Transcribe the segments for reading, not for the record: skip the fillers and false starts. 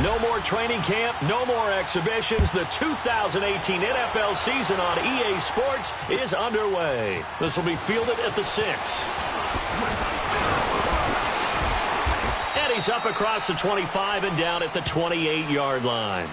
No more training camp, no more exhibitions. The 2018 NFL season on EA Sports is underway. This will be fielded at the 6. And he's up across the 25 and down at the 28-yard line.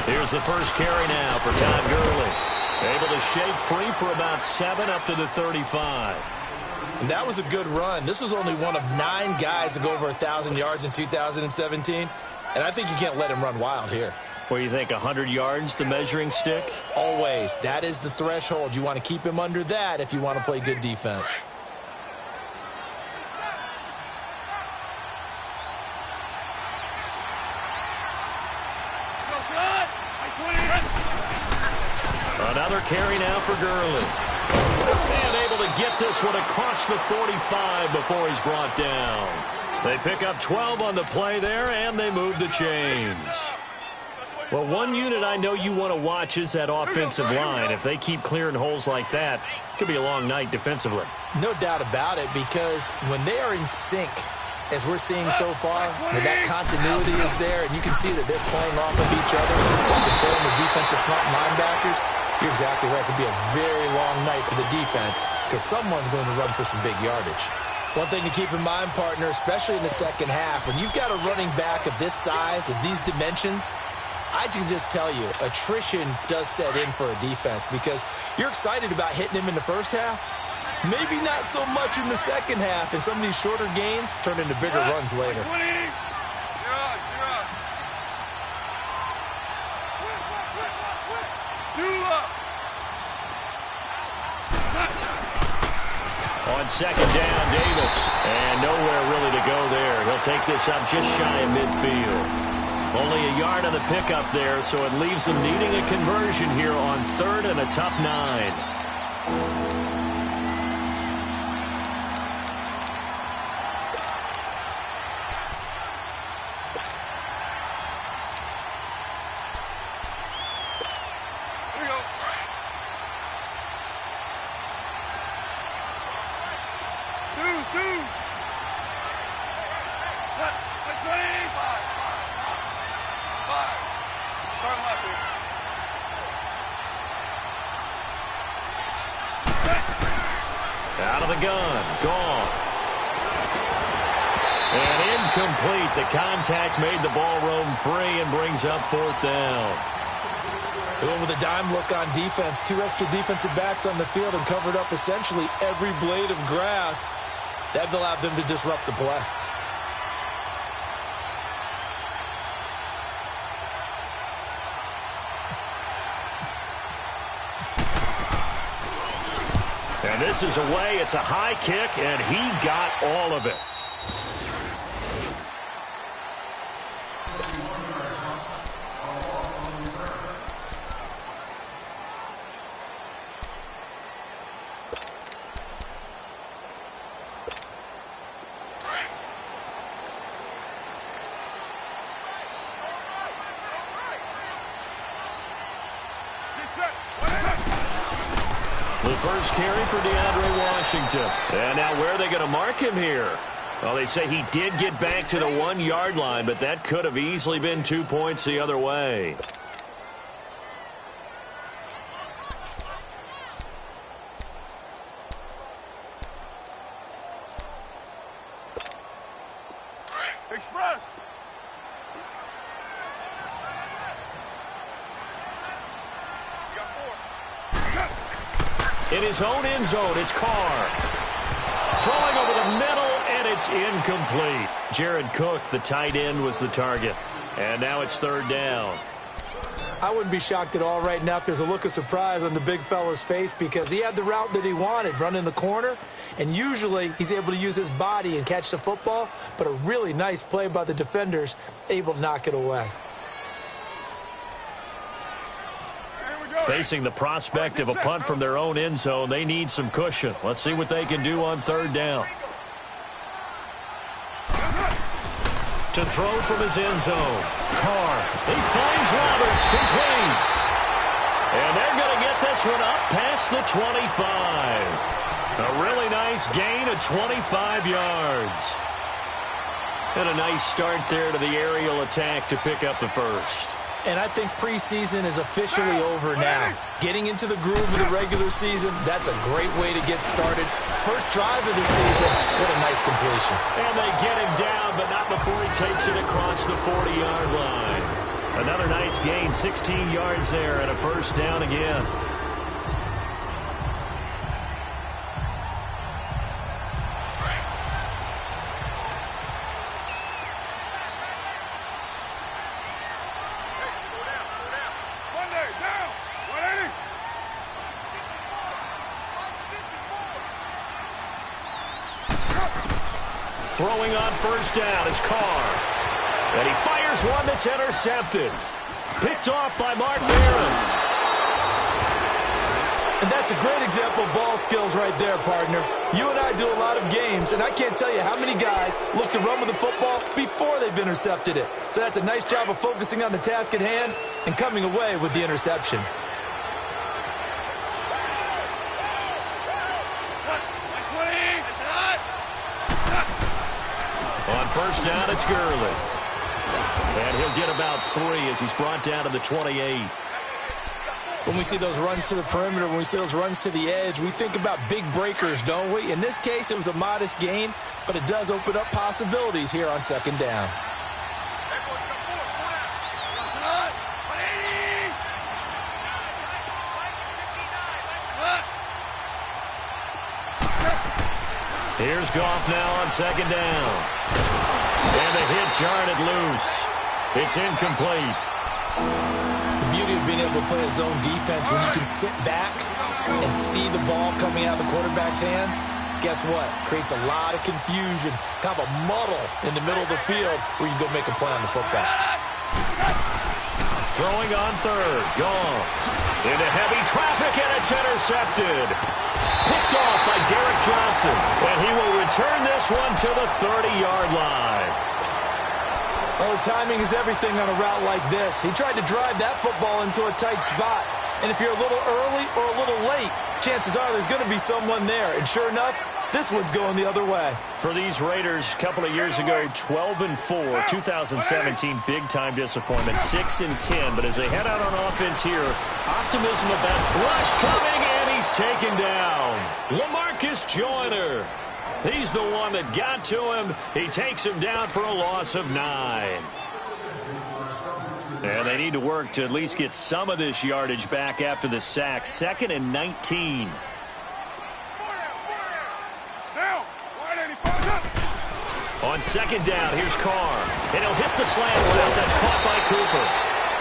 Here's the first carry now for Todd Gurley. Able to shake free for about 7 up to the 35. And that was a good run. This was only one of 9 guys to go over 1,000 yards in 2017. And I think you can't let him run wild here. What do you think, 100 yards, the measuring stick? Always. That is the threshold. You want to keep him under that if you want to play good defense. Another carry now for Gurley. And able to get this one across the 45 before he's brought down. They pick up 12 on the play there, and they move the chains. Well, one unit I know you want to watch is that offensive line. If they keep clearing holes like that, it could be a long night defensively. No doubt about it, because when they are in sync, as we're seeing so far, when that continuity is there, and you can see that they're playing off of each other, controlling the defensive front linebackers, you're exactly right. It could be a very long night for the defense because someone's going to run for some big yardage. One thing to keep in mind, partner, especially in the second half, when you've got a running back of this size, of these dimensions, I can just tell you, attrition does set in for a defense because you're excited about hitting him in the first half. Maybe not so much in the second half, and some of these shorter gains turn into bigger runs later. On second down, Davis. And nowhere really to go there. He'll take this up just shy of midfield. Only a yard on the pickup there, so it leaves them needing a conversion here on 3rd and a tough 9. Out of the gun, Goff. And incomplete. The contact made the ball roam free and brings up 4th down. They went with a dime look on defense. 2 extra defensive backs on the field and covered up essentially every blade of grass. That allowed them to disrupt the play. And this is away. It's a high kick, and he got all of it. The first carry for DeAndre Washington. And now where are they going to mark him here? Well, they say he did get back to the 1-yard line, but that could have easily been 2 points the other way. Express. In his own end zone, it's Carr. Throwing over the middle, and it's incomplete. Jared Cook, the tight end, was the target. And now it's 3rd down. I wouldn't be shocked at all right now if there's a look of surprise on the big fella's face because he had the route that he wanted, running the corner. And usually he's able to use his body and catch the football, but a really nice play by the defenders, able to knock it away. Facing the prospect of a punt from their own end zone, they need some cushion. Let's see what they can do on third down. To throw from his end zone. Carr. He finds Roberts, complete. And they're going to get this one up past the 25. A really nice gain of 25 yards. And a nice start there to the aerial attack to pick up the first. And I think preseason is officially over now. Getting into the groove of the regular season, that's a great way to get started. First drive of the season, what a nice completion. And they get him down, but not before he takes it across the 40-yard line. Another nice gain, 16 yards there, and a first down again. Throwing on first down is Carr. And he fires one that's intercepted. Picked off by Mark Barron. And that's a great example of ball skills right there, partner. You and I do a lot of games, and I can't tell you how many guys look to run with the football before they've intercepted it. So that's a nice job of focusing on the task at hand and coming away with the interception. On first down, it's Gurley. And he'll get about 3 as he's brought down to the 28. When we see those runs to the perimeter, when we see those runs to the edge, we think about big breakers, don't we? In this case, it was a modest gain, but it does open up possibilities here on second down. Here's Goff now on second down. And the hit jarred it loose. It's incomplete. The beauty of being able to play a zone defense when you can sit back and see the ball coming out of the quarterback's hands, guess what? Creates a lot of confusion, kind of a muddle in the middle of the field where you go make a play on the football. Throwing on third. Goff. Into heavy traffic, and it's intercepted. Picked off by Derek Johnson. And he will return this one to the 30-yard line. Well, the timing is everything on a route like this. He tried to drive that football into a tight spot. And if you're a little early or a little late, chances are there's going to be someone there. And sure enough, this one's going the other way. For these Raiders, a couple of years ago, 12-4, 2017, big-time disappointment, 6-10. But as they head out on offense here, optimism about rush coming, and he's taken down. LaMarcus Joyner. He's the one that got to him. He takes him down for a loss of 9. And they need to work to at least get some of this yardage back after the sack. 2nd and 19. On second down, here's Carr. And he'll hit the slant route. That's caught by Cooper.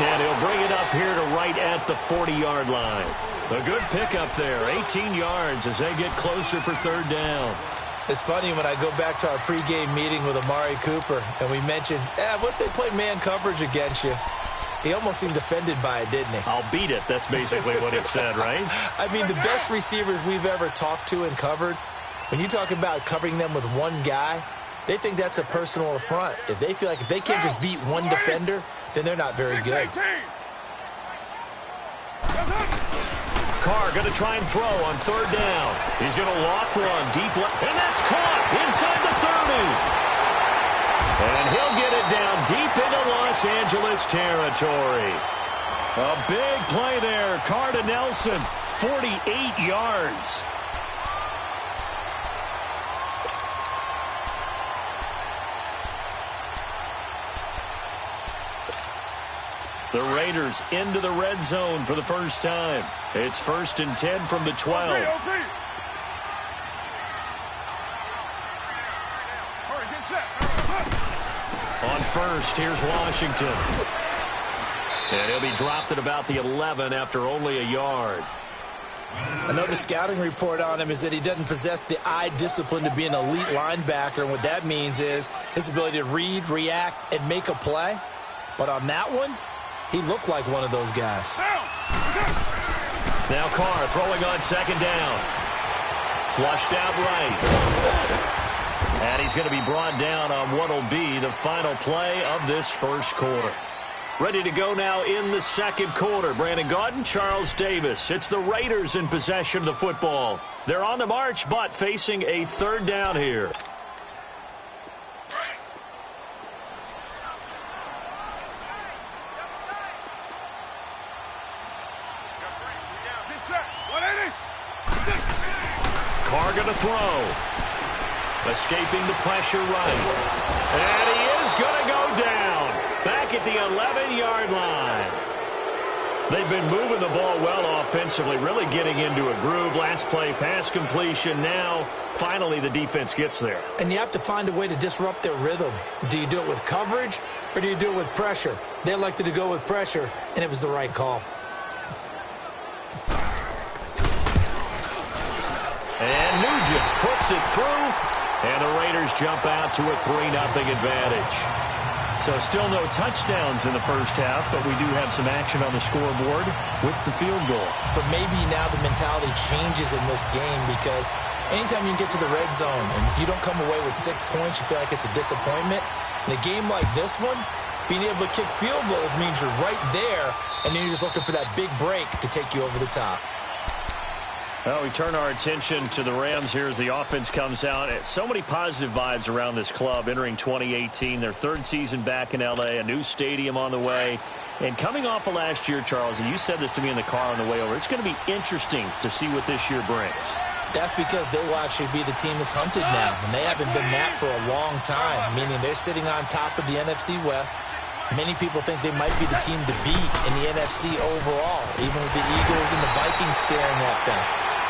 And he'll bring it up here to right at the 40-yard line. A good pickup there. 18 yards as they get closer for third down. It's funny when I go back to our pregame meeting with Amari Cooper, and we mentioned, what if they play man coverage against you? He almost seemed offended by it, didn't he? I'll beat it. That's basically what he said, right? I mean, the best receivers we've ever talked to and covered, when you talk about covering them with one guy, they think that's a personal affront. If they feel like if they can't just beat one defender, then they're not very good. Carr going to try and throw on third down. He's going to loft one deep left, and that's caught inside the 30. And he'll get it down deep into Los Angeles territory. A big play there. Carr to Nelson, 48 yards. The Raiders into the red zone for the first time. It's 1st and 10 from the 12. On first, here's Washington. And he'll be dropped at about the 11 after only a yard. Another scouting report on him is that he doesn't possess the eye discipline to be an elite linebacker. And what that means is his ability to read, react, and make a play. But on that one, he looked like one of those guys. Now Carr throwing on second down. Flushed out right. And he's going to be brought down on what will be the final play of this first quarter. Ready to go now in the second quarter. Brandon Gaudin, Charles Davis. It's the Raiders in possession of the football. They're on the march, but facing a third down here. Carr going to throw. Escaping the pressure right. And he is going to go down. Back at the 11-yard line. They've been moving the ball well offensively, really getting into a groove. Last play, pass completion. Now, finally, the defense gets there. And you have to find a way to disrupt their rhythm. Do you do it with coverage or do you do it with pressure? They elected to go with pressure, and it was the right call. And Nugent puts it through. And the Raiders jump out to a 3-0 advantage. So still no touchdowns in the first half, but we do have some action on the scoreboard with the field goal. So maybe now the mentality changes in this game because anytime you can get to the red zone, and if you don't come away with 6 points, you feel like it's a disappointment. In a game like this one, being able to kick field goals means you're right there, and then you're just looking for that big break to take you over the top. Well, we turn our attention to the Rams here as the offense comes out. So many positive vibes around this club entering 2018. Their third season back in L.A., a new stadium on the way. And coming off of last year, Charles, and you said this to me in the car on the way over, it's going to be interesting to see what this year brings. That's because they will actually be the team that's hunted now, and they haven't been that for a long time, meaning they're sitting on top of the NFC West. Many people think they might be the team to beat in the NFC overall, even with the Eagles and the Vikings staring at them.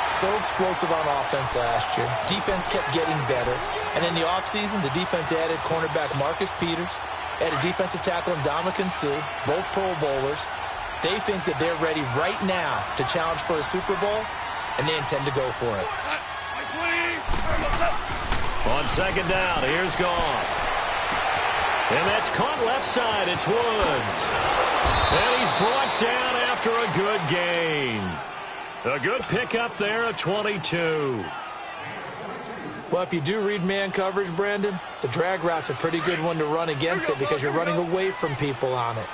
So explosive on offense last year. Defense kept getting better. And in the offseason, the defense added cornerback Marcus Peters, added defensive tackle Ndamukong Suh, both Pro Bowlers. They think that they're ready right now to challenge for a Super Bowl, and they intend to go for it. On second down, here's Goff. And that's caught left side. It's Woods. And he's brought down after a good gain. A good pickup there at 22. Well, if you do read man coverage, Brandon, the drag route's a pretty good one to run against it because you're running away from people on it.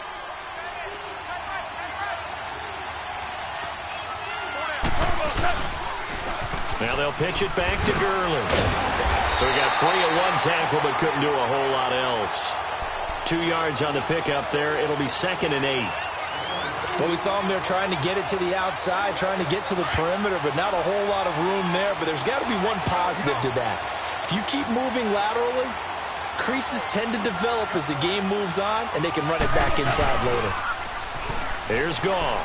Now they'll pitch it back to Gurley. So he got free at one tackle but couldn't do a whole lot else. 2 yards on the pickup there. It'll be 2nd and 8. Well, we saw him there trying to get it to the outside, trying to get to the perimeter, but not a whole lot of room there. But there's got to be one positive to that. If you keep moving laterally, creases tend to develop as the game moves on, and they can run it back inside later. Here's Goff.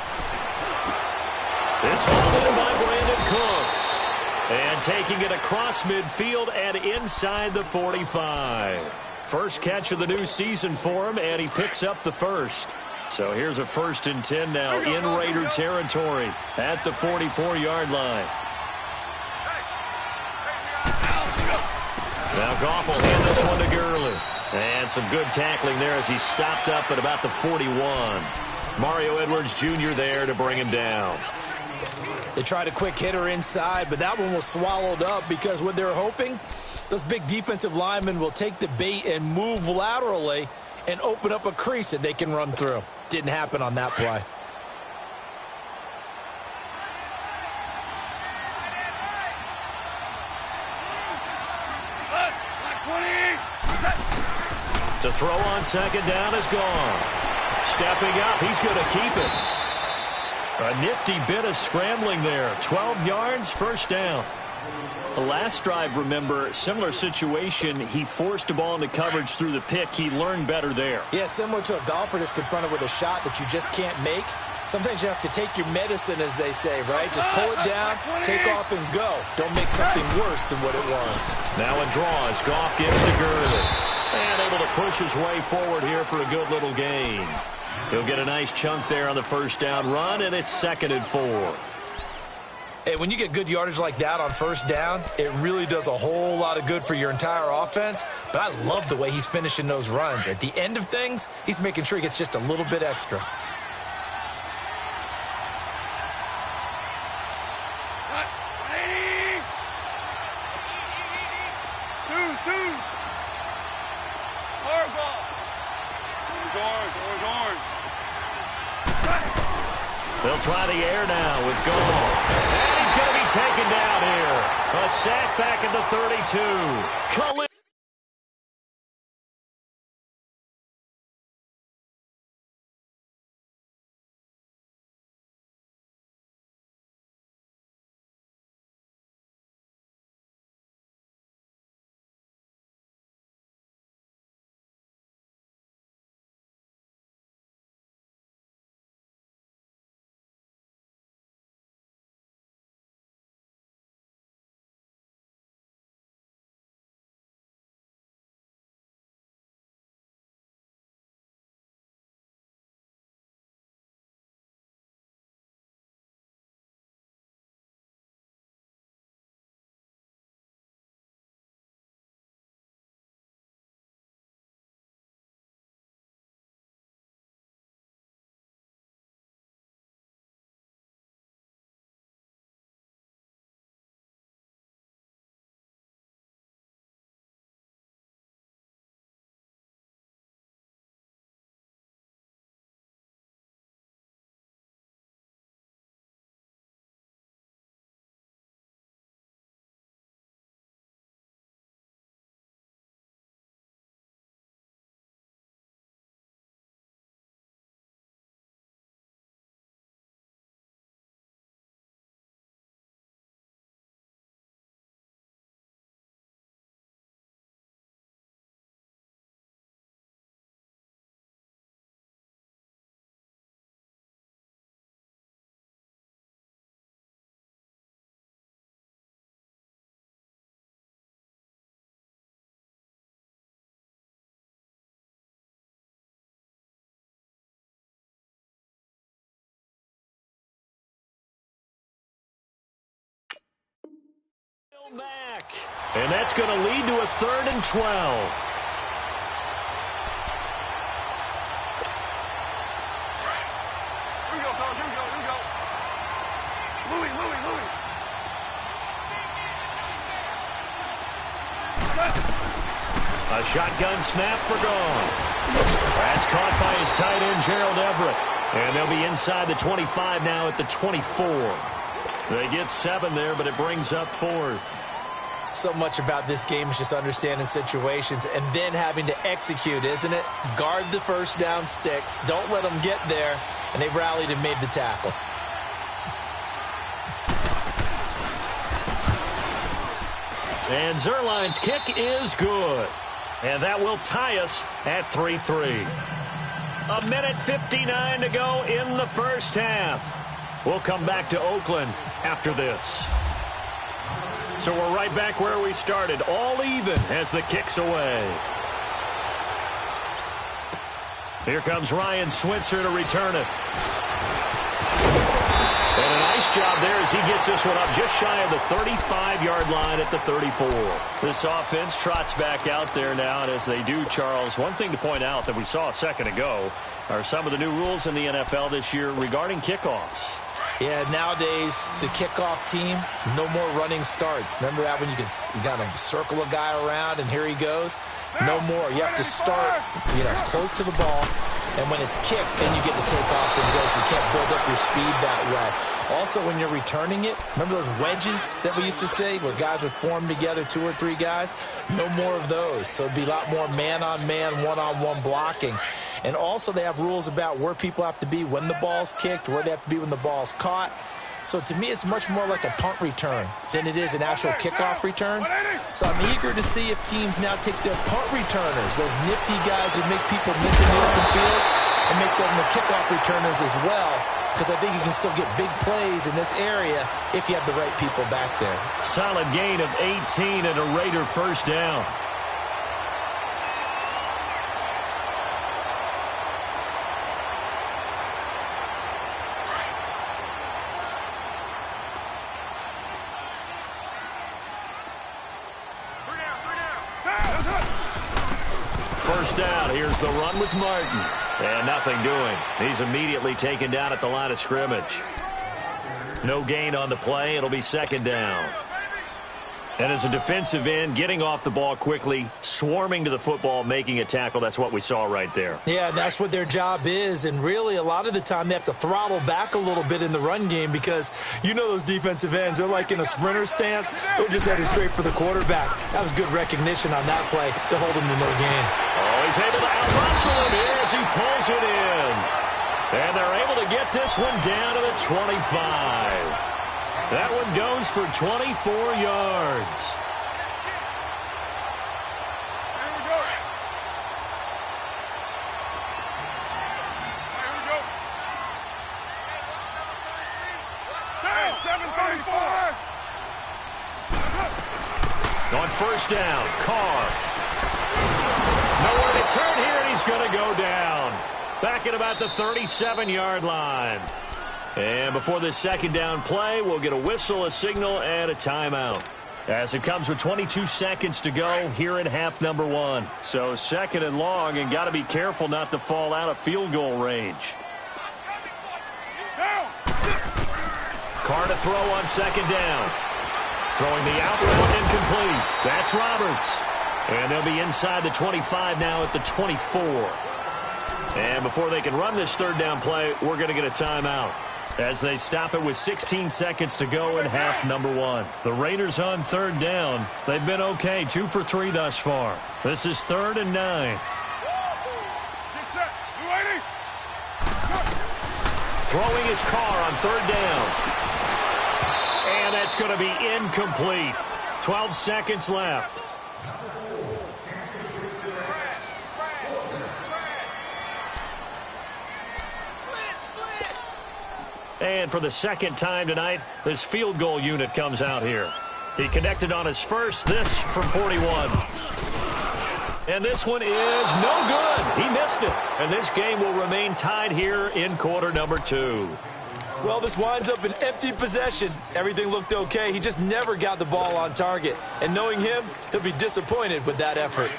It's hauled in by Brandon Cooks. And taking it across midfield and inside the 45. First catch of the new season for him, and he picks up the first. So here's a 1st and 10 now in Raider territory at the 44-yard line. Now Goff will hand this one to Gurley. And some good tackling there as he stopped up at about the 41. Mario Edwards Jr. there to bring him down. They tried a quick hitter inside, but that one was swallowed up because what they're hoping, those big defensive linemen will take the bait and move laterally and open up a crease that they can run through. Didn't happen on that play. To throw on second down is Goff. Stepping up, he's going to keep it. A nifty bit of scrambling there. 12 yards, 1st down. The last drive, remember, similar situation. He forced the ball into coverage through the pick. He learned better there. Yeah, similar to a golfer that's confronted with a shot that you just can't make. Sometimes you have to take your medicine, as they say, right? Just pull it down, take off, and go. Don't make something worse than what it was. Now a draw as Goff gives to Gurley. And able to push his way forward here for a good little gain. He'll get a nice chunk there on the 1st down run, and it's 2nd and 4. Hey, when you get good yardage like that on 1st down, it really does a whole lot of good for your entire offense. But I love the way he's finishing those runs. At the end of things, he's making sure he gets just a little bit extra. orange. They'll try the air now with Gall. And he's going to be taken down here. A sack back at the 32. Back. And that's going to lead to a 3rd and 12. Here we go, fellas. Here we go. Louis. A shotgun snap for Gall. That's caught by his tight end, Gerald Everett. And they'll be inside the 25 now at the 24. They get 7 there, but it brings up 4th. So much about this game is just understanding situations and then having to execute, isn't it? Guard the first down sticks. Don't let them get there. And they rallied and made the tackle. And Zerline's kick is good. And that will tie us at 3-3. 1:59 to go in the first half. We'll come back to Oakland after this. So we're right back where we started, all even as the kick's away. Here comes Ryan Switzer to return it. And a nice job there as he gets this one up just shy of the 35-yard line at the 34. This offense trots back out there now, and as they do, Charles, one thing to point out that we saw a second ago are some of the new rules in the NFL this year regarding kickoffs. Yeah, nowadays, the kickoff team, no more running starts. Remember that when you kind of circle a guy around and here he goes? No more. You have to start, close to the ball. And when it's kicked, then you get to take off and go. So you can't build up your speed that way. Also, when you're returning it, remember those wedges that we used to say where guys would form together, 2 or 3 guys? No more of those. So it'd be a lot more man-on-man, one-on-one blocking. And also they have rules about where people have to be when the ball's kicked, where they have to be when the ball's caught. So to me, it's much more like a punt return than it is an actual kickoff return. So I'm eager to see if teams now take their punt returners, those nifty guys who make people miss in the open field, and make them the kickoff returners as well, because I think you can still get big plays in this area if you have the right people back there. Solid gain of 18 and a Raider first down. First down, here's the run with Martin. And nothing doing. He's immediately taken down at the line of scrimmage. No gain on the play. It'll be second down. And as a defensive end, getting off the ball quickly, swarming to the football, making a tackle, that's what we saw right there. Yeah, that's what their job is, and really a lot of the time they have to throttle back a little bit in the run game because you know those defensive ends, they're like in a sprinter stance. They're just headed straight for the quarterback. That was good recognition on that play to hold him to no gain. Oh, he's able to out-muscle him here as he pulls it in. And they're able to get this one down to the 25. That one goes for 24 yards. Here we go. Hey, 7:34. On first down, Carr. Nowhere to turn here, and he's going to go down. Back at about the 37-yard line. And before this second down play, we'll get a whistle, a signal, and a timeout. As it comes with 22 seconds to go here in half number one. So second and long, and got to be careful not to fall out of field goal range. Carr to throw on second down. Throwing the out route incomplete. That's Roberts. And they'll be inside the 25 now at the 24. And before they can run this third down play, we're going to get a timeout as they stop it with 16 seconds to go in half number one. The Raiders on third down. They've been okay, 2 for 3 thus far. This is 3rd and 9. Get set. You ready? Throwing his Carr on third down. And that's going to be incomplete. 12 seconds left. And for the second time tonight, this field goal unit comes out here. He connected on his first, this from 41. And this one is no good. He missed it. And this game will remain tied here in quarter number 2. Well, this winds up an empty possession. Everything looked okay. He just never got the ball on target. And knowing him, he'll be disappointed with that effort.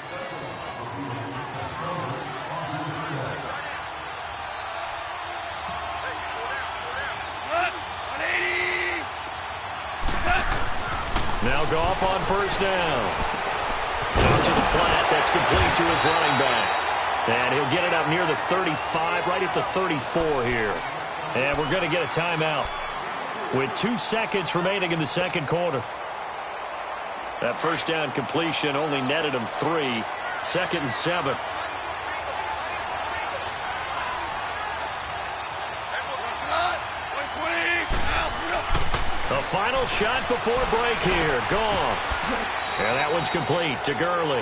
Now Goff on first down. Out to the flat. That's complete to his running back. And he'll get it up near the 35, right at the 34 here. And we're going to get a timeout with 2 seconds remaining in the second quarter. That first down completion only netted him 3. 2nd and 7. The final shot before break here. Goff. And that one's complete to Gurley.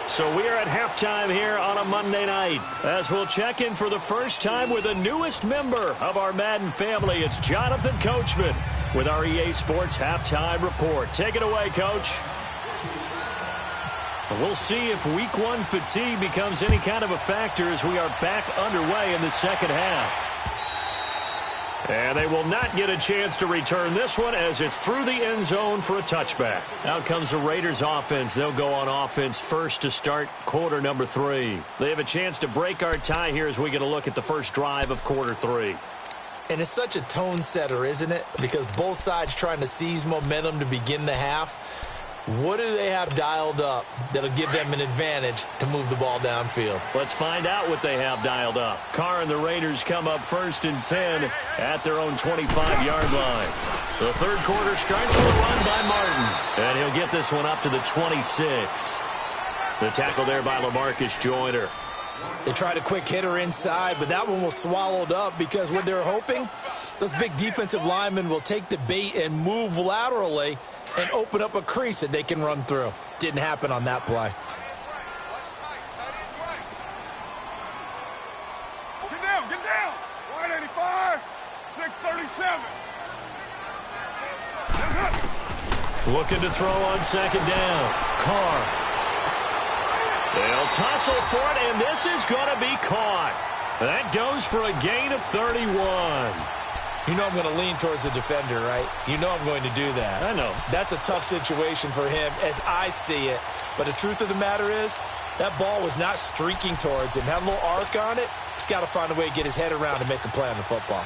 So we are at halftime here on a Monday night as we'll check in for the first time with the newest member of our Madden family. It's Jonathan Coachman with our EA Sports Halftime Report. Take it away, Coach. We'll see if Week 1 fatigue becomes any kind of a factor as we are back underway in the second half. And they will not get a chance to return this one as it's through the end zone for a touchback. Out comes the Raiders offense. They'll go on offense first to start quarter number 3. They have a chance to break our tie here as we get a look at the first drive of quarter 3. And it's such a tone setter, isn't it? Because both sides trying to seize momentum to begin the half. What do they have dialed up that'll give them an advantage to move the ball downfield? Let's find out what they have dialed up. Carr and the Raiders come up 1st and 10 at their own 25-yard line. The third quarter starts with a run by Martin. And he'll get this one up to the 26. The tackle there by LaMarcus Joyner. They tried a quick hitter inside, but that one was swallowed up because what they're hoping, those big defensive linemen will take the bait and move laterally and open up a crease that they can run through. Didn't happen on that play. Get down, get down. 185, 637. Looking to throw on second down. Carr. They'll tussle for it, and this is going to be caught. That goes for a gain of 31. You know I'm going to lean towards the defender, right? You know I'm going to do that. I know. That's a tough situation for him as I see it. But the truth of the matter is, that ball was not streaking towards him. Had a little arc on it. He's got to find a way to get his head around and make a play on the football.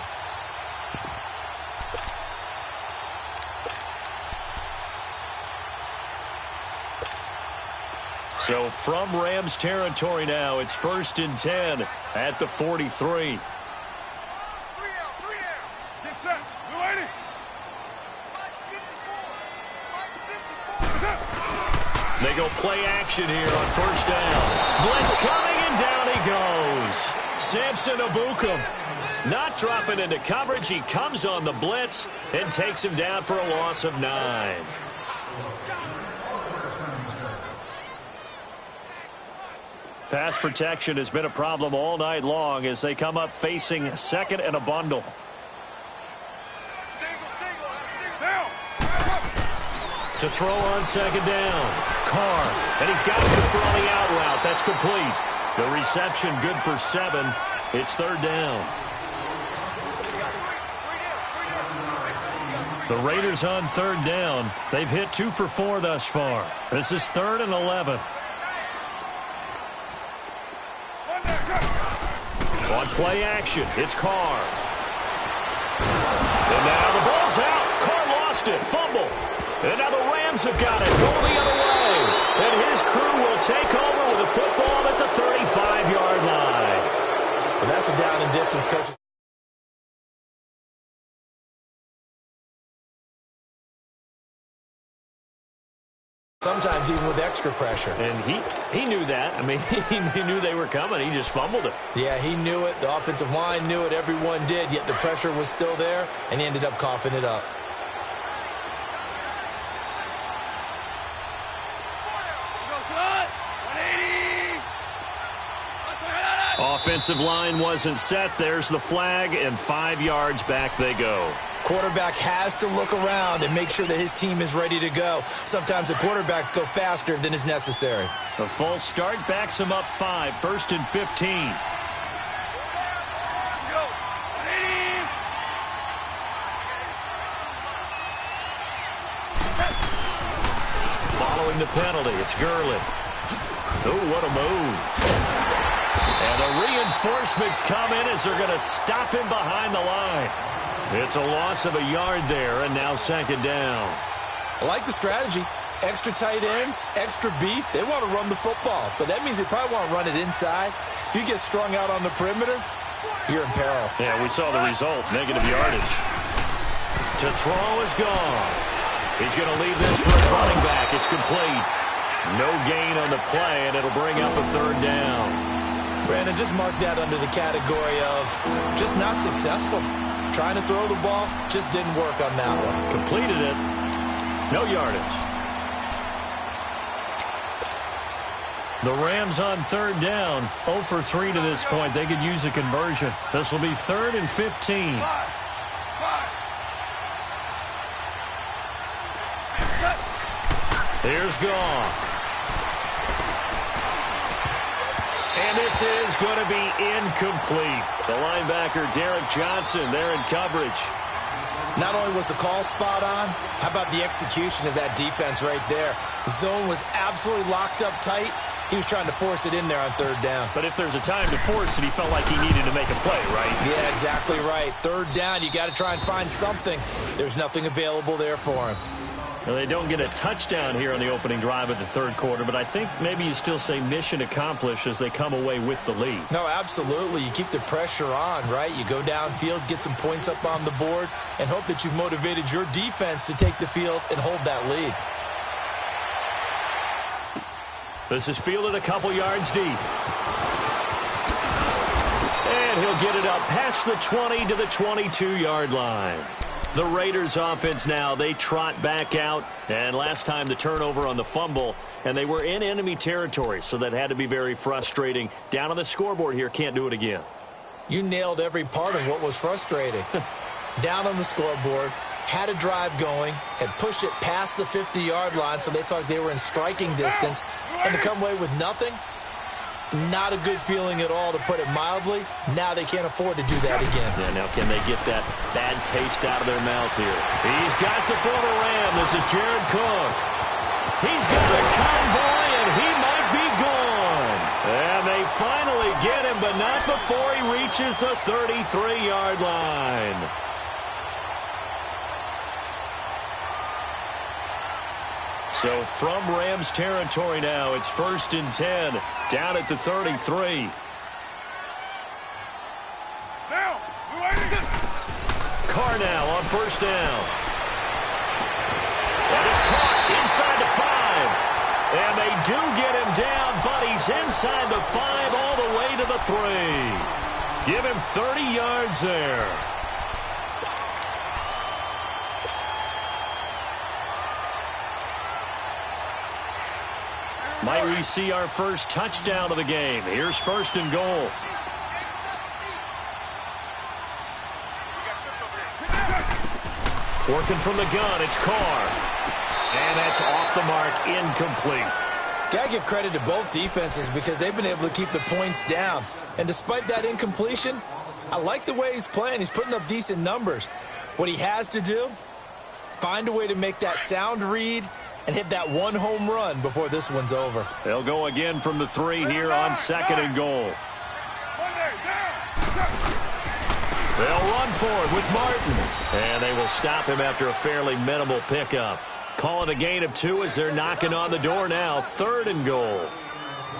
So from Rams territory now, it's 1st and 10 at the 43. 3 down. Get set. You ready? They go play action here on 1st down. Blitz coming, and down he goes. Samson Abukum not dropping into coverage. He comes on the blitz and takes him down for a loss of 9. Pass protection has been a problem all night long as they come up facing 2nd and a bundle. To throw on 2nd down. Carr, and he's got Cooper on the out route. That's complete. The reception good for 7. It's 3rd down. The Raiders on 3rd down. They've hit 2 for 4 thus far. This is 3rd and 11. On play action, it's Carr. And now the ball's out. Carr lost it. Fumble. And now the Rams have got it. Going the other way. And his crew will take over with the football at the 35-yard line. Well, that's a down and distance, coach. Sometimes even with extra pressure. And he knew that. I mean, he knew they were coming. He just fumbled it. Yeah, he knew it. The offensive line knew it. Everyone did. Yet the pressure was still there, and he ended up coughing it up. Offensive line wasn't set. There's the flag, and 5 yards back they go. Quarterback has to look around and make sure that his team is ready to go. Sometimes the quarterbacks go faster than is necessary. A false start backs him up 5. 1st and 15. Following the penalty, it's Gurley. Oh, what a move. And the reinforcements come in as they're going to stop him behind the line. It's a loss of a yard there, and now 2nd down. I like the strategy. Extra tight ends, extra beef. They want to run the football, but that means they probably want to run it inside. If you get strung out on the perimeter, you're in peril. Yeah, we saw the result, negative yardage. To throw is gone. He's going to leave this for his running back. It's complete. No gain on the play, and it'll bring up a 3rd down. Brandon, just mark that under the category of just not successful. Trying to throw the ball, just didn't work on that one. Completed it. No yardage. The Rams on 3rd down. 0 for 3 to this point. They could use a conversion. This will be 3rd and 15. Here's Goff. And this is going to be incomplete. The linebacker, Derek Johnson, there in coverage. Not only was the call spot on, how about the execution of that defense right there? The zone was absolutely locked up tight. He was trying to force it in there on 3rd down. But if there's a time to force it, he felt like he needed to make a play, right? Yeah, exactly right. 3rd down, you got to try and find something. There's nothing available there for him. Well, they don't get a touchdown here on the opening drive of the 3rd quarter, but I think maybe you still say mission accomplished as they come away with the lead. No, absolutely. You keep the pressure on, right? You go downfield, get some points up on the board, and hope that you've motivated your defense to take the field and hold that lead. This is fielded a couple yards deep. And he'll get it up past the 20 to the 22-yard line. The Raiders offense now, they trot back out. And last time the turnover on the fumble, and they were in enemy territory, so that had to be very frustrating. Down on the scoreboard here, can't do it again. You nailed every part of what was frustrating. Down on the scoreboard, had a drive going, had pushed it past the 50-yard line, so they thought they were in striking distance, and to come away with nothing, not a good feeling at all, to put it mildly. Now they can't afford to do that again. Yeah, now can they get that bad taste out of their mouth here? He's got the former Ram. This is Jared Cook. He's got a convoy, and he might be gone. And they finally get him, but not before he reaches the 33-yard line. So from Rams territory now, it's 1st and 10, down at the 33. Carr now on 1st down. That is caught inside the 5. And they do get him down, but he's inside the 5 all the way to the 3. Give him 30 yards there. Might we see our first touchdown of the game? Here's 1st and goal. Working from the gun, it's Carr. And that's off the mark, incomplete. Got to give credit to both defenses because they've been able to keep the points down. And despite that incompletion, I like the way he's playing. He's putting up decent numbers. What he has to do, find a way to make that sound read and hit that one home run before this one's over. They'll go again from the 3 here on 2nd and goal. They'll run for it with Martin. And they will stop him after a fairly minimal pickup. Call it a gain of 2 as they're knocking on the door now. 3rd and goal.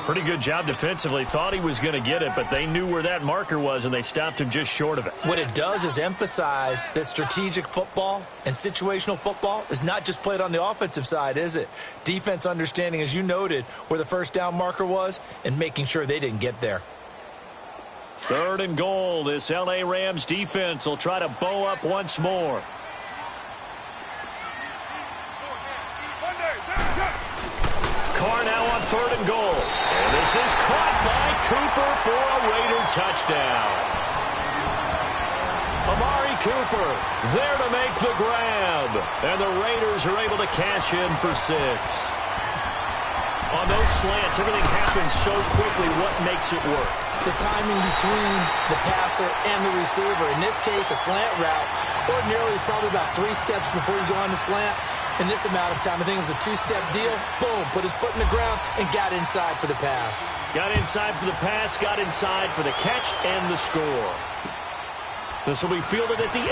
Pretty good job defensively. Thought he was going to get it, but they knew where that marker was, and they stopped him just short of it. What it does is emphasize that strategic football and situational football is not just played on the offensive side, is it? Defense understanding, as you noted, where the 1st down marker was and making sure they didn't get there. 3rd and goal. This L.A. Rams defense will try to bow up once more. Carr now on 3rd and goal. And this is caught by Cooper for a Raider touchdown. Amari Cooper there to make the grab. And the Raiders are able to cash in for 6. On those slants, everything happens so quickly. What makes it work? The timing between the passer and the receiver. In this case, a slant route ordinarily is probably about 3 steps before you go on the slant. In this amount of time, I think it was a 2-step deal. Boom, put his foot in the ground and got inside for the pass. Got inside for the pass, got inside for the catch and the score. This will be fielded at the 8.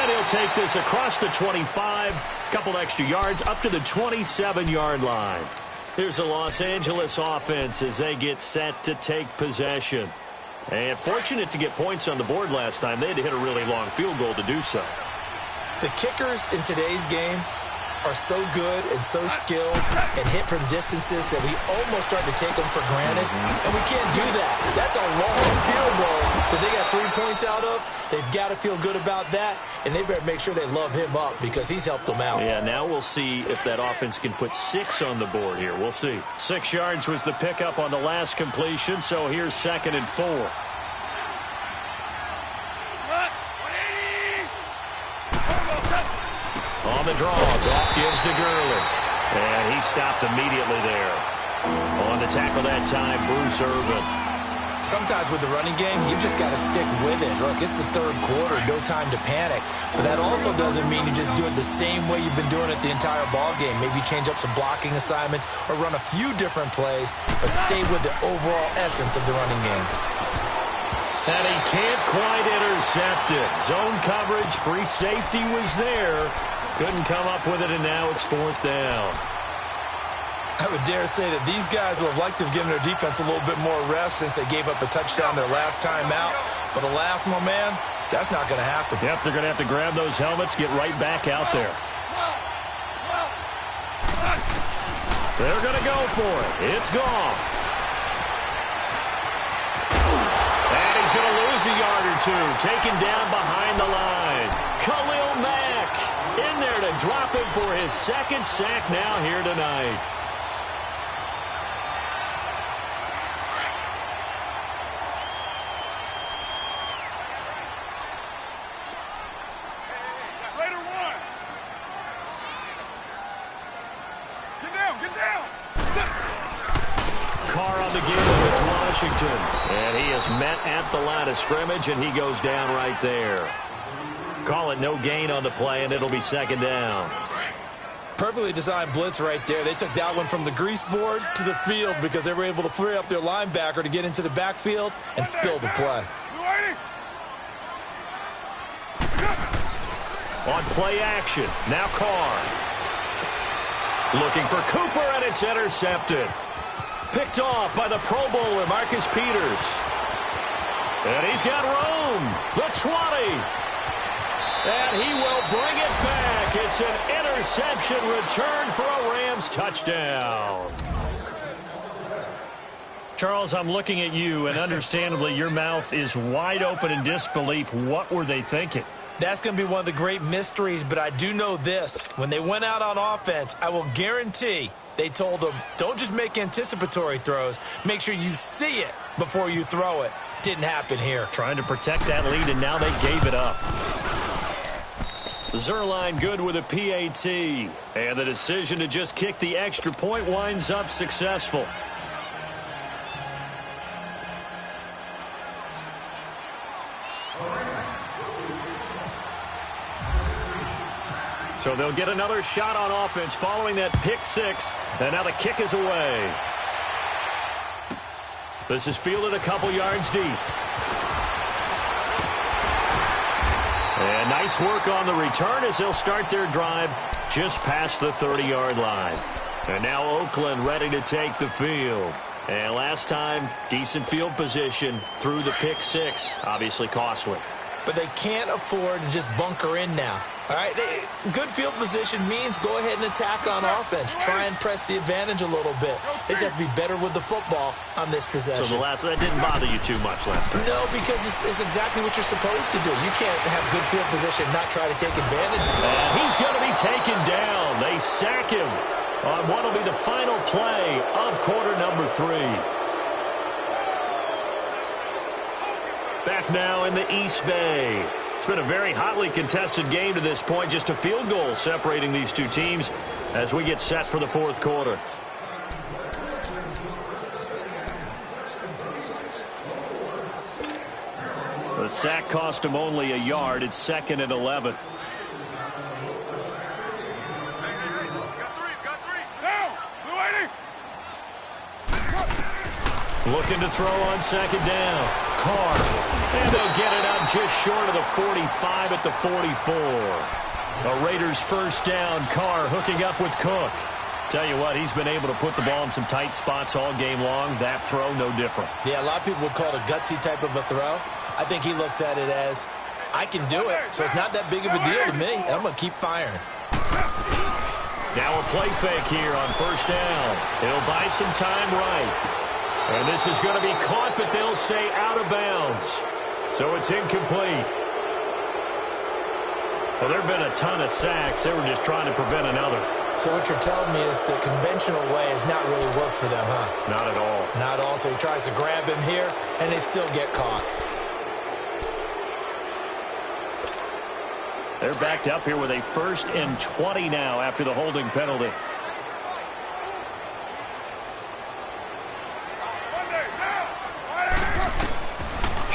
And he'll take this across the 25, couple extra yards up to the 27-yard line. Here's the Los Angeles offense as they get set to take possession. And fortunate to get points on the board last time. They had to hit a really long field goal to do so. The kickers in today's game are so good and so skilled and hit from distances that we almost start to take them for granted. And we can't do that. That's a long field goal that they got 3 points out of. They've got to feel good about that, and they better make sure they love him up because he's helped them out. Yeah, now we'll see if that offense can put 6 on the board here. We'll see. 6 yards was the pickup on the last completion, so here's 2nd and 4. On the draw, Goff gives to Gurley. And he stopped immediately there. On the tackle that time, Bruce Irvin. Sometimes with the running game, you've just got to stick with it. Look, it's the 3rd quarter, no time to panic. But that also doesn't mean you just do it the same way you've been doing it the entire ball game. Maybe change up some blocking assignments or run a few different plays, but stay with the overall essence of the running game. And he can't quite intercept it. Zone coverage, free safety was there. Couldn't come up with it, and now it's 4th down. I would dare say that these guys would have liked to have given their defense a little bit more rest since they gave up a touchdown their last time out. But alas, my man, that's not going to happen. Yep, they're going to have to grab those helmets, get right back out there. They're going to go for it. It's gone. And he's going to lose a yard or 2. Taken down behind the line. Khalil Mack in there to drop him for his 2nd sack now here tonight. Carr on the give. It's Washington. And he is met at the line of scrimmage, and he goes down right there. Call it no gain on the play, and it'll be 2nd down. Perfectly designed blitz right there. They took that one from the grease board to the field because they were able to free up their linebacker to get into the backfield and spill the play. on play action. Now Carr. Looking for Cooper, and it's intercepted. Picked off by the Pro Bowler, Marcus Peters. And he's got room. The 20. And he will bring it back. It's an interception return for a Rams touchdown. Charles, I'm looking at you, and understandably, your mouth is wide open in disbelief. What were they thinking? That's going to be one of the great mysteries, but I do know this. When they went out on offense, I will guarantee they told them, don't just make anticipatory throws. Make sure you see it before you throw it. Didn't happen here. Trying to protect that lead, and now they gave it up. Zerline good with a PAT. And the decision to just kick the extra point winds up successful. So they'll get another shot on offense following that pick six. And now the kick is away. This is fielded a couple yards deep. And nice work on the return as they'll start their drive just past the 30-yard line. And now Oakland ready to take the field. And last time, decent field position through the pick six. Obviously costly. But they can't afford to just bunker in now. All right, good field position means go ahead and attack on offense. Try and press the advantage a little bit. They just have to be better with the football on this possession. So that didn't bother you too much last time? No, because it's exactly what you're supposed to do. You can't have good field position and not try to take advantage. And he's going to be taken down. They sack him on what will be the final play of quarter number 3. Back now in the East Bay. It's been a very hotly contested game to this point. Just a field goal separating these two teams as we get set for the fourth quarter. The sack cost him only a yard. It's 2nd and 11. Looking to throw on 2nd down. Carr. And they'll get it out just short of the 45 at the 44. A Raiders first down. Carr hooking up with Cook. Tell you what, he's been able to put the ball in some tight spots all game long. That throw, no different. Yeah, a lot of people would call it a gutsy type of a throw. I think he looks at it as, I can do it, so it's not that big of a deal to me, and I'm going to keep firing. Now a play fake here on first down. It'll buy some time right. And this is going to be caught, but they'll say out of bounds. So it's incomplete. Well, there have been a ton of sacks. They were just trying to prevent another. So what you're telling me is the conventional way has not really worked for them, huh? Not at all. Not at all. So he tries to grab him here, and they still get caught. They're backed up here with a 1st and 20 now after the holding penalty.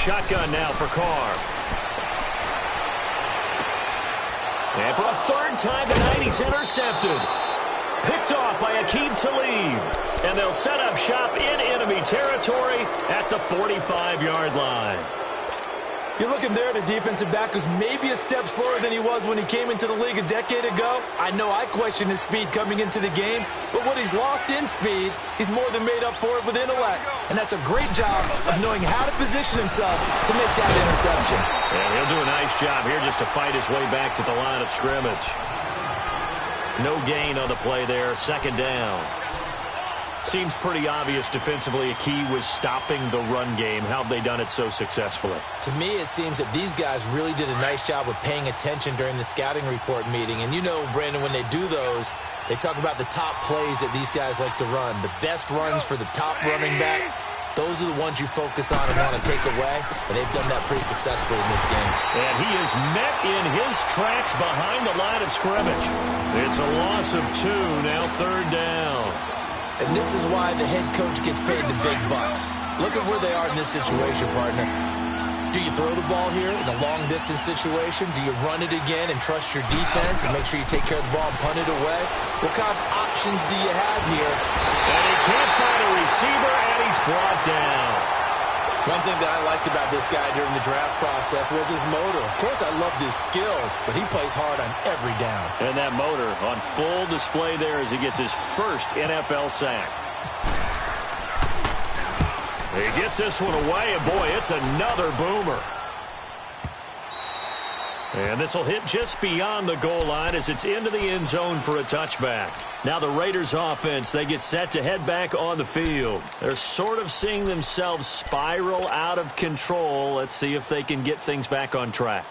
Shotgun now for Carr. And for a 3rd time tonight, he's intercepted. Picked off by Aqib Talib. And they'll set up shop in enemy territory at the 45-yard line. You're looking there at a defensive back who's maybe a step slower than he was when he came into the league a decade ago. I know I questioned his speed coming into the game, but what he's lost in speed, he's more than made up for it with intellect. And that's a great job of knowing how to position himself to make that interception. And he'll do a nice job here just to fight his way back to the line of scrimmage. No gain on the play there, 2nd down. Seems pretty obvious defensively a key was stopping the run game. How have they done it so successfully? To me, it seems that these guys really did a nice job of paying attention during the scouting report meeting. And you know, Brandon, when they do those, they talk about the top plays that these guys like to run. The best runs for the top running back, those are the ones you focus on and want to take away. And they've done that pretty successfully in this game. And he is met in his tracks behind the line of scrimmage. It's a loss of 2, now 3rd down. And this is why the head coach gets paid the big bucks. Look at where they are in this situation, partner. Do you throw the ball here in a long-distance situation? Do you run it again and trust your defense and make sure you take care of the ball and punt it away? What kind of options do you have here? And he can't find a receiver, and he's brought down. One thing that I liked about this guy during the draft process was his motor. Of course, I loved his skills, but he plays hard on every down. And that motor on full display there as he gets his first NFL sack. He gets this one away, and boy, it's another boomer. And this will hit just beyond the goal line as it's into the end zone for a touchback. Now the Raiders offense, they get set to head back on the field. They're sort of seeing themselves spiral out of control. Let's see if they can get things back on track.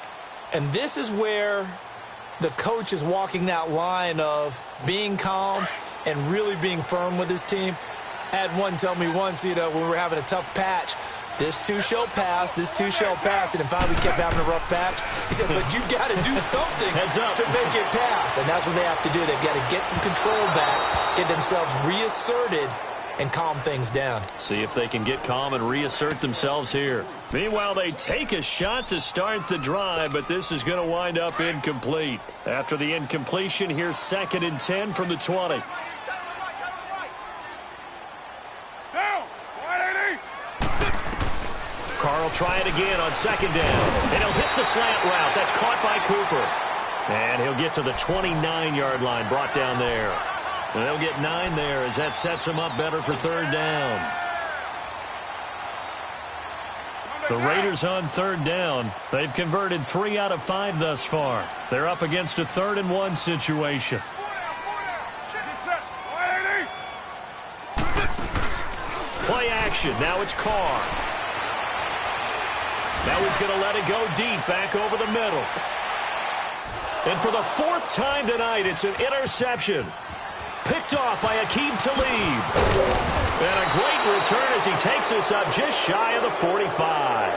And this is where the coach is walking that line of being calm and really being firm with his team. I had one tell me once, when we were having a tough patch, this too shall pass, this too shall pass, and finally we kept having a rough patch. He said, but you got to do something to make it pass, and that's what they have to do. They've got to get some control back, get themselves reasserted, and calm things down. See if they can get calm and reassert themselves here. Meanwhile, they take a shot to start the drive, but this is going to wind up incomplete. After the incompletion, here's 2nd and 10 from the 20. Carr will try it again on 2nd down. And he'll hit the slant route. That's caught by Cooper. And he'll get to the 29-yard line, brought down there. And they'll get 9 there as that sets him up better for 3rd down. The Raiders on 3rd down. They've converted 3 out of 5 thus far. They're up against a 3rd and 1 situation. Play action. Now it's Carr. Now he's going to let it go deep back over the middle. And for the 4th time tonight, it's an interception. Picked off by Aqib Talib. And a great return as he takes us up just shy of the 45.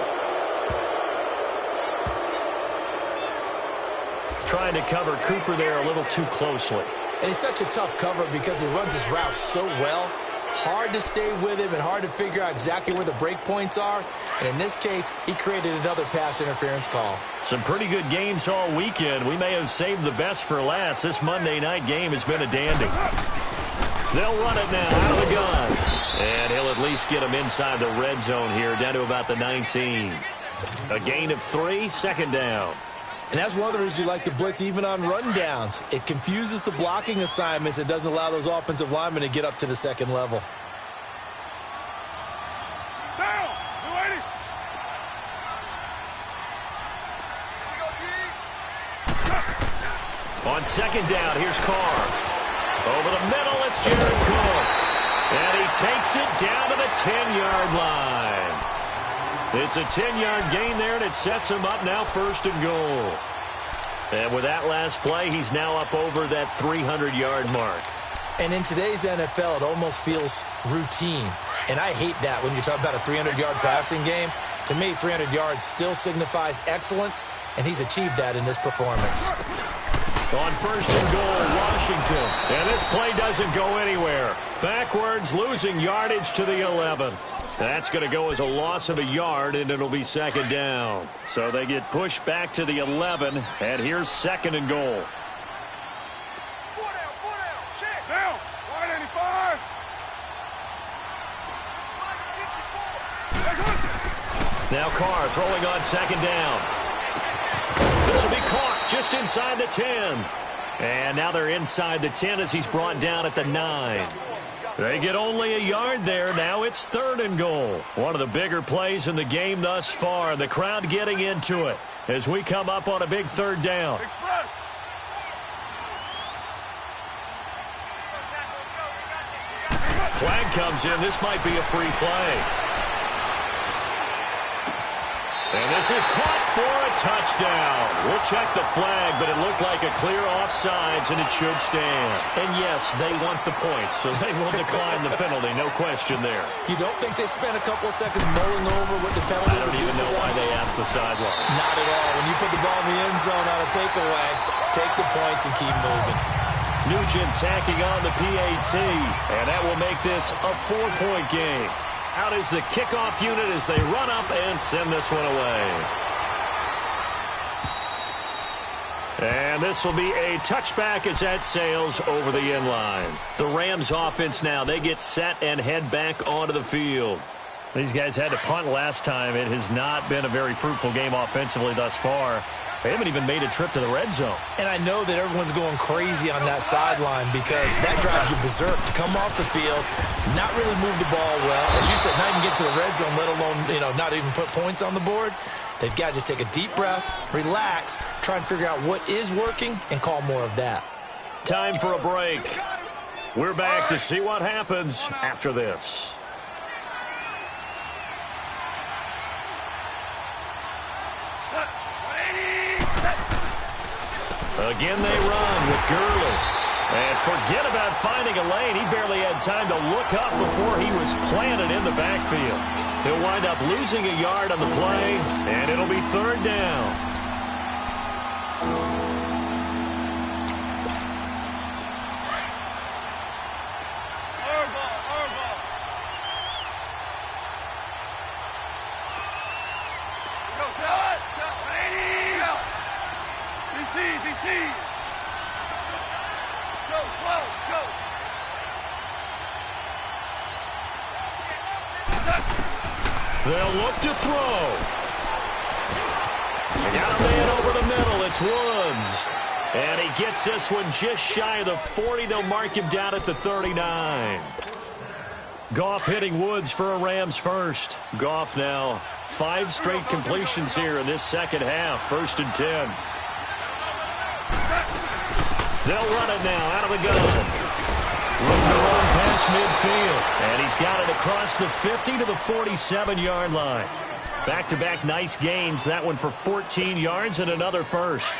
Trying to cover Cooper there a little too closely. And he's such a tough cover because he runs his route so well. Hard to stay with him and hard to figure out exactly where the break points are. And in this case, he created another pass interference call. Some pretty good games all weekend. We may have saved the best for last. This Monday night game has been a dandy. They'll run it now out of the gun. And he'll at least get him inside the red zone here, down to about the 19. A gain of 3, 2nd down. And that's one of the reasons you like to blitz even on rundowns. It confuses the blocking assignments. It doesn't allow those offensive linemen to get up to the 2nd level. Down! On 2nd down, here's Carr. Over the middle, it's Jared Cook. And he takes it down to the 10-yard line. It's a 10-yard gain there, and it sets him up now 1st and goal. And with that last play, he's now up over that 300-yard mark. And in today's NFL, it almost feels routine. And I hate that when you talk about a 300-yard passing game. To me, 300 yards still signifies excellence, and he's achieved that in this performance. On 1st and goal, Washington. And this play doesn't go anywhere. Backwards, losing yardage to the 11. That's going to go as a loss of a yard, and it'll be 2nd down. So they get pushed back to the 11, and here's 2nd and goal. Check. Down. Wide 85. Now Carr throwing on 2nd down. This will be caught just inside the 10. And now they're inside the 10 as he's brought down at the 9. They get only a yard there. Now it's 3rd and goal. One of the bigger plays in the game thus far. The crowd getting into it as we come up on a big 3rd down. Flag comes in. This might be a free play. And this is caught for a touchdown. We'll check the flag, but it looked like a clear offsides, and it should stand. And yes, they want the points, so they will decline the penalty. No question there. You don't think they spent a couple of seconds mulling over what the penalty I don't even know why they asked the sideline. Not at all. When you put the ball in the end zone on a takeaway, take the points and keep moving. Nugent tacking on the PAT, and that will make this a 4-point game. Out is the kickoff unit as they run up and send this one away. And this will be a touchback as that sails over the end line. The Rams offense now, they get set and head back onto the field. These guys had to punt last time. It has not been a very fruitful game offensively thus far. They haven't even made a trip to the red zone. And I know that everyone's going crazy on that sideline because that drives you berserk to come off the field, not really move the ball well. As you said, not even get to the red zone, let alone, not even put points on the board. They've got to just take a deep breath, relax, try and figure out what is working, and call more of that. Time for a break. We're back to see what happens after this. Again, they run with Gurley. And forget about finding a lane. He barely had time to look up before he was planted in the backfield. He'll wind up losing a yard on the play, and it'll be third down. They'll look to throw. They got a man over the middle. It's Woods. And he gets this one just shy of the 40. They'll mark him down at the 39. Goff hitting Woods for a Rams first. Goff now 5 straight completions here in this second half. 1st and 10. They'll run it now out of the gun. Looking to run past midfield. And he's got it across the 50 to the 47-yard line. Back-to-back nice gains. That one for 14 yards and another first.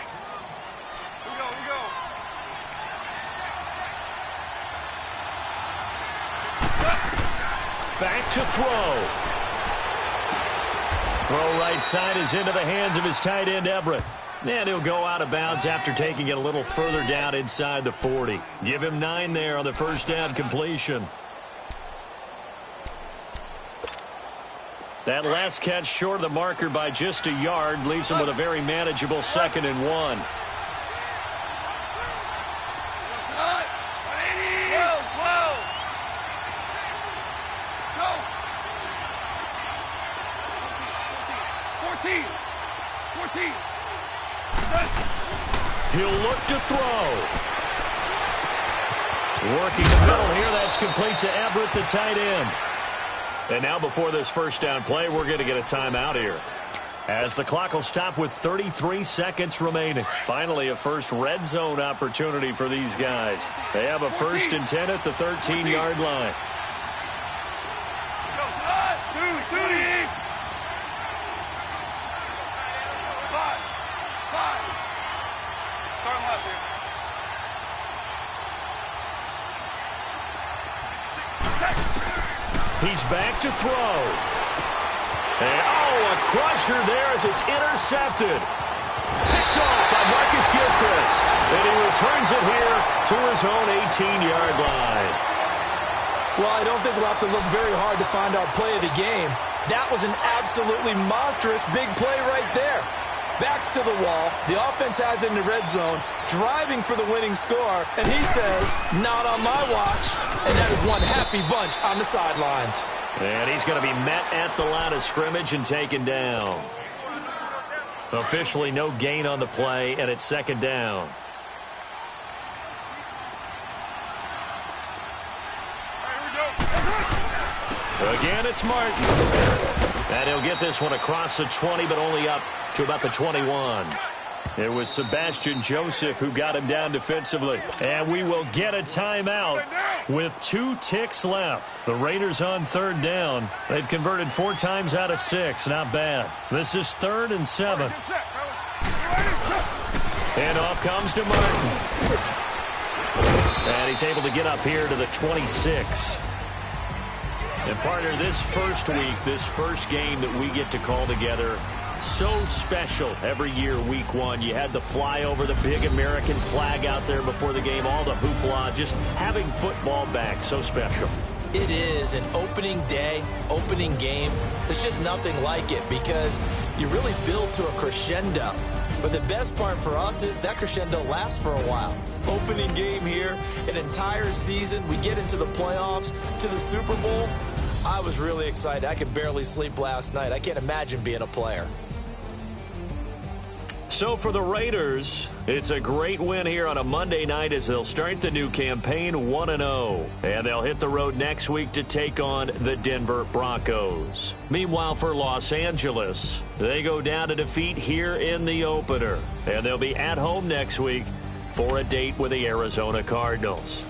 Back to throw. Throw right side is into the hands of his tight end, Everett. And he'll go out of bounds after taking it a little further down inside the 40. Give him 9 there on the first down completion. That last catch short of the marker by just a yard leaves him with a very manageable 2nd and 1. He'll look to throw. Working the middle here. That's complete to Everett, the tight end. And now before this first down play, we're going to get a timeout here, as the clock will stop with 33 seconds remaining. Finally, a first red zone opportunity for these guys. They have a 1st and 10 at the 13-yard line. He's back to throw. And, a crusher there as it's intercepted. Picked off by Marcus Gilchrist. And he returns it here to his own 18-yard line. Well, I don't think we'll have to look very hard to find our play of the game. That was an absolutely monstrous big play right there. Backs to the wall. The offense has it in the red zone, driving for the winning score, and he says, not on my watch. And that is one happy bunch on the sidelines. And he's going to be met at the line of scrimmage and taken down. Officially no gain on the play, and it's 2nd down. Again, it's Martin. And he'll get this one across the 20, but only up to about the 21. It was Sebastian Joseph who got him down defensively. And we will get a timeout with 2 ticks left. The Raiders on 3rd down. They've converted 4 times out of 6. Not bad. This is 3rd and 7. And off comes to Martin. And he's able to get up here to the 26. And partner, this first week, this first game that we get to call together, so special every year, week 1. You had the flyover, the big American flag out there before the game, all the hoopla, just having football back, so special. It is an opening day, opening game. There's just nothing like it because you really build to a crescendo. But the best part for us is that crescendo lasts for a while. Opening game here, an entire season, we get into the playoffs, to the Super Bowl. I was really excited. I could barely sleep last night. I can't imagine being a player. So for the Raiders, it's a great win here on a Monday night as they'll start the new campaign 1-0. And they'll hit the road next week to take on the Denver Broncos. Meanwhile, for Los Angeles, they go down to defeat here in the opener. And they'll be at home next week for a date with the Arizona Cardinals.